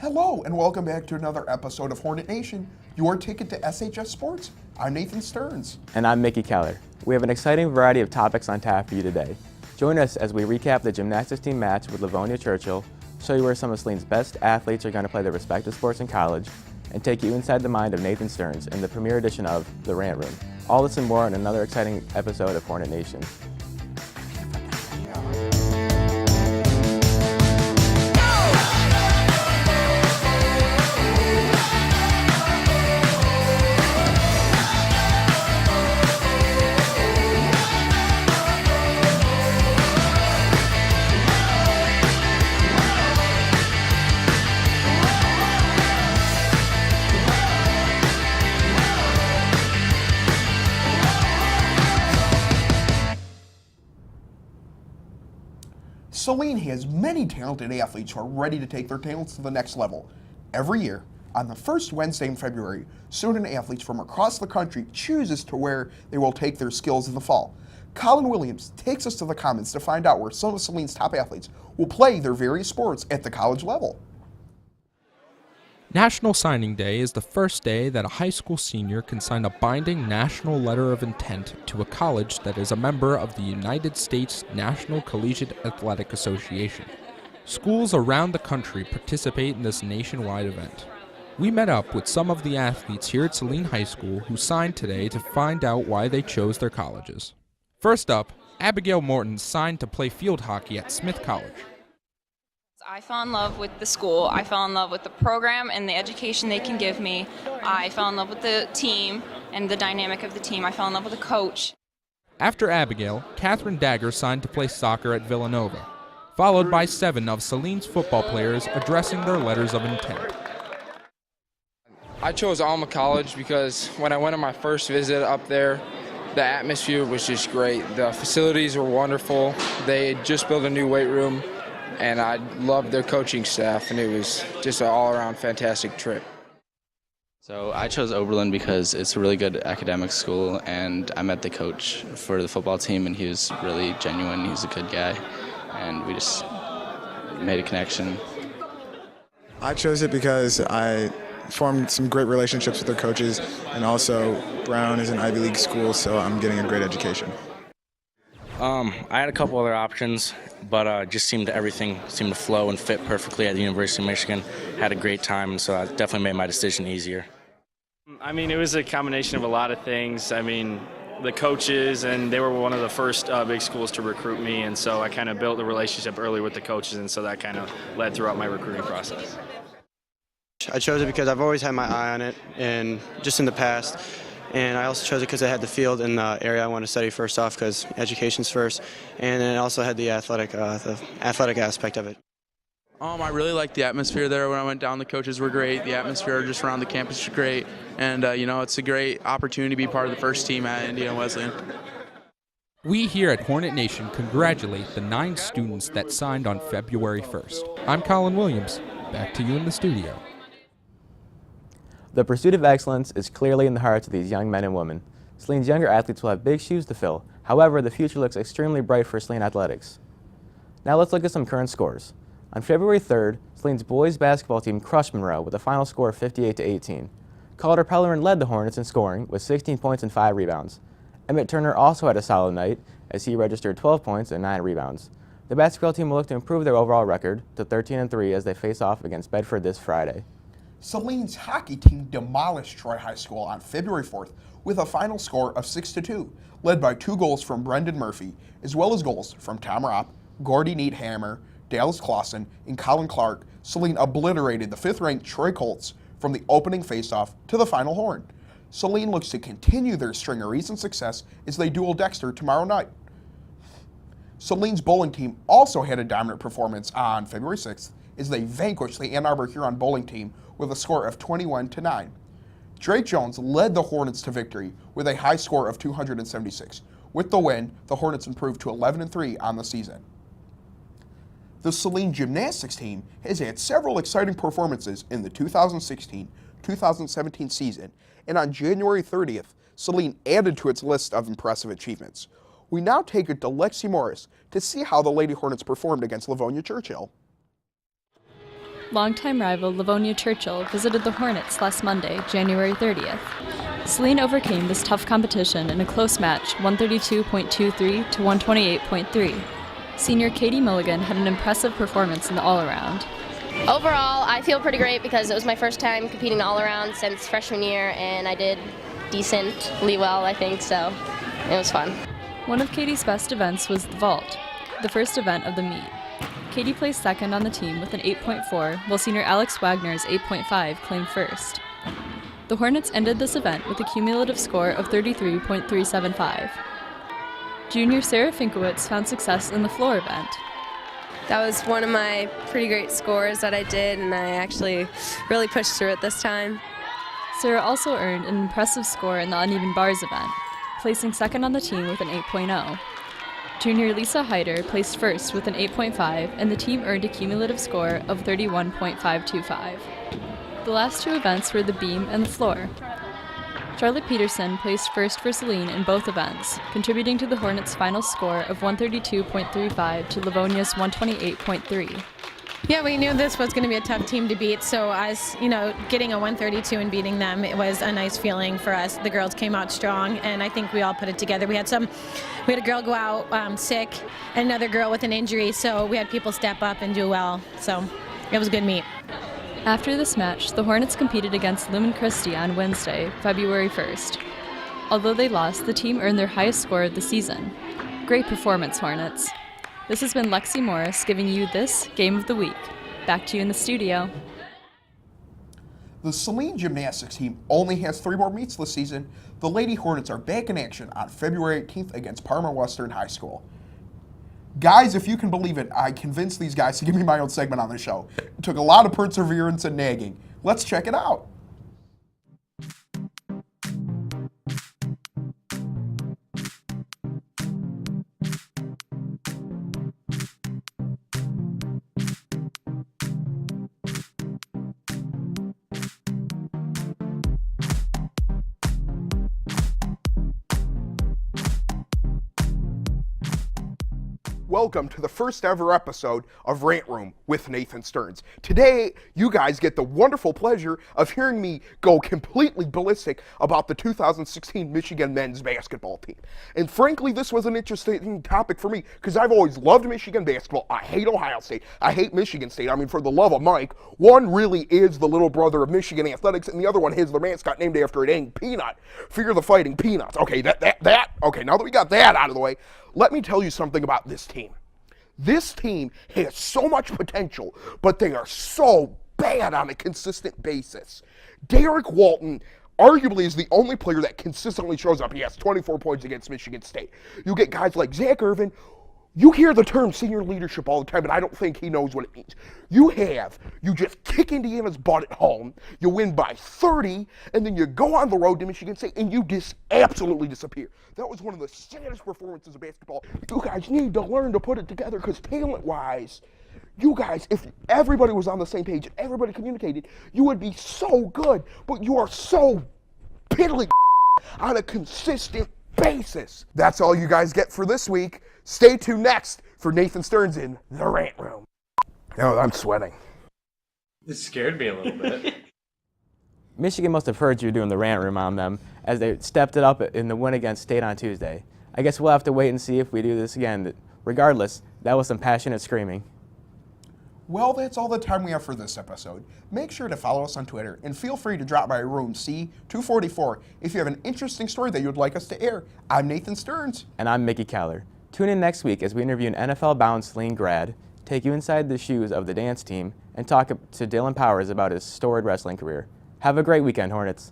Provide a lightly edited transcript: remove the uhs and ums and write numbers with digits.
Hello and welcome back to another episode of Hornet Nation, your ticket to SHS Sports. I'm Nathan Stearns. And I'm Mickey Keller. We have an exciting variety of topics on tap for you today. Join us as we recap the gymnastics team match with Livonia Churchill, show you where some of Selene's best athletes are going to play their respective sports in college, and take you inside the mind of Nathan Stearns in the premiere edition of the RANT Room. All this and more in another exciting episode of Hornet Nation. Selene has many talented athletes who are ready to take their talents to the next level. Every year, on the first Wednesday in February, student athletes from across the country choose as to where they will take their skills in the fall. Colin Williams takes us to the Commons to find out where some of Selene's top athletes will play their various sports at the college level. National Signing Day is the first day that a high school senior can sign a binding national letter of intent to a college that is a member of the United States National Collegiate Athletic Association. Schools around the country participate in this nationwide event. We met up with some of the athletes here at Selene High School who signed today to find out why they chose their colleges. First up, Abigail Morton signed to play field hockey at Smith College. I fell in love with the school. I fell in love with the program and the education they can give me. I fell in love with the team and the dynamic of the team. I fell in love with the coach. After Abigail, Catherine Dagger signed to play soccer at Villanova, followed by 7 of Selene's football players addressing their letters of intent. I chose Alma College because when I went on my first visit up there, the atmosphere was just great. The facilities were wonderful. They had just built a new weight room, and I loved their coaching staff, and it was just an all-around fantastic trip. So I chose Oberlin because it's a really good academic school, and I met the coach for the football team, and he was really genuine. He was a good guy, and we just made a connection. I chose it because I formed some great relationships with their coaches, and also Brown is an Ivy League school, so I'm getting a great education. I had a couple other options, but everything seemed to flow and fit perfectly at the University of Michigan. Had a great time, and so I definitely made my decision easier. I mean, it was a combination of a lot of things. I mean, the coaches, and they were one of the first big schools to recruit me, and so I kind of built a relationship early with the coaches, and so that kind of led throughout my recruiting process. I chose it because I've always had my eye on it, and just in the past. And I also chose it because I had the field in the area I want to study first off, because education's first, and then it also had the athletic aspect of it. I really liked the atmosphere there when I went down. The coaches were great. The atmosphere just around the campus was great, and it's a great opportunity to be part of the first team at Indiana Wesleyan. We here at Hornet Nation congratulate the 9 students that signed on February 1st. I'm Colin Williams. Back to you in the studio. The pursuit of excellence is clearly in the hearts of these young men and women. Selene's younger athletes will have big shoes to fill. However, the future looks extremely bright for Selene athletics. Now let's look at some current scores. On February 3rd, Selene's boys basketball team crushed Monroe with a final score of 58-18. Calder Pellerin led the Hornets in scoring with 16 points and 5 rebounds. Emmett Turner also had a solid night as he registered 12 points and 9 rebounds. The basketball team will look to improve their overall record to 13-3 as they face off against Bedford this Friday. Selene's hockey team demolished Troy High School on February 4th with a final score of 6-2, led by 2 goals from Brendan Murphy, as well as goals from Tom Ropp, Gordy Neathammer, Dallas Clausen, and Colin Clark. Selene obliterated the 5th-ranked Troy Colts from the opening faceoff to the final horn. Selene looks to continue their string of recent success as they duel Dexter tomorrow night. Selene's bowling team also had a dominant performance on February 6th as they vanquished the Ann Arbor Huron bowling team with a score of 21-9. Drake Jones led the Hornets to victory with a high score of 276. With the win, the Hornets improved to 11-3 on the season. The Selene Gymnastics team has had several exciting performances in the 2016-2017 season, and on January 30th, Selene added to its list of impressive achievements. We now take it to Lexi Morris to see how the Lady Hornets performed against Livonia Churchill. Longtime rival Livonia Churchill visited the Hornets last Monday, January 30th. Celine overcame this tough competition in a close match, 132.23 to 128.3. Senior Katie Milligan had an impressive performance in the all-around. Overall, I feel pretty great because it was my first time competing all-around since freshman year, and I did decently well, I think, so it was fun. One of Katie's best events was the vault, the first event of the meet. Katie placed second on the team with an 8.4, while senior Alex Wagner's 8.5 claimed first. The Hornets ended this event with a cumulative score of 33.375. Junior Sarah Finkowitz found success in the floor event. That was one of my pretty great scores that I did, and I actually really pushed through it this time. Sarah also earned an impressive score in the uneven bars event, placing second on the team with an 8.0. Junior Lisa Heider placed first with an 8.5, and the team earned a cumulative score of 31.525. The last two events were the beam and the floor. Charlotte Peterson placed first for Celine in both events, contributing to the Hornets' final score of 132.35 to Livonia's 128.3. Yeah, we knew this was going to be a tough team to beat, so us, getting a 132 and beating them, it was a nice feeling for us. The girls came out strong, and I think we all put it together. We had a girl go out sick, and another girl with an injury, so we had people step up and do well, so it was a good meet. After this match, the Hornets competed against Lumen Christi on Wednesday, February 1st. Although they lost, the team earned their highest score of the season. Great performance, Hornets. This has been Lexi Morris giving you this Game of the Week. Back to you in the studio. The Celine Gymnastics team only has 3 more meets this season. The Lady Hornets are back in action on February 18th against Parma Western High School. Guys, if you can believe it, I convinced these guys to give me my own segment on the show. It took a lot of perseverance and nagging. Let's check it out. Welcome to the first ever episode of RANT Room with Nathan Stearns. Today, you guys get the wonderful pleasure of hearing me go completely ballistic about the 2016 Michigan men's basketball team. And frankly, this was an interesting topic for me because I've always loved Michigan basketball. I hate Ohio State. I hate Michigan State. I mean, for the love of Mike, one really is the little brother of Michigan athletics, and the other one has the mascot named after it, ain't Peanut. Fear the Fighting Peanuts. Okay, okay, now that we got that out of the way, let me tell you something about this team. This team has so much potential, but they are so bad on a consistent basis. Derek Walton arguably is the only player that consistently shows up. He has 24 points against Michigan State. You get guys like Zach Irvin. You hear the term senior leadership all the time, but I don't think he knows what it means. You just kick Indiana's butt at home, you win by 30, and then you go on the road to Michigan State, and you absolutely disappear. That was one of the saddest performances of basketball. You guys need to learn to put it together, because talent-wise, you guys, if everybody was on the same page and everybody communicated, you would be so good, but you are so piddly on a consistent basis. That's all you guys get for this week. Stay tuned next for Nathan Stearns in the RANT Room. Oh, I'm sweating. It scared me a little bit. Michigan must have heard you doing the RANT Room on them as they stepped it up in the win against State on Tuesday. I guess we'll have to wait and see if we do this again. Regardless, that was some passionate screaming. Well, that's all the time we have for this episode. Make sure to follow us on Twitter, and feel free to drop by room C244 if you have an interesting story that you would like us to air. I'm Nathan Stearns. And I'm Mickey Keller. Tune in next week as we interview an NFL-bound Celine grad, take you inside the shoes of the dance team, and talk to Dylan Powers about his storied wrestling career. Have a great weekend, Hornets.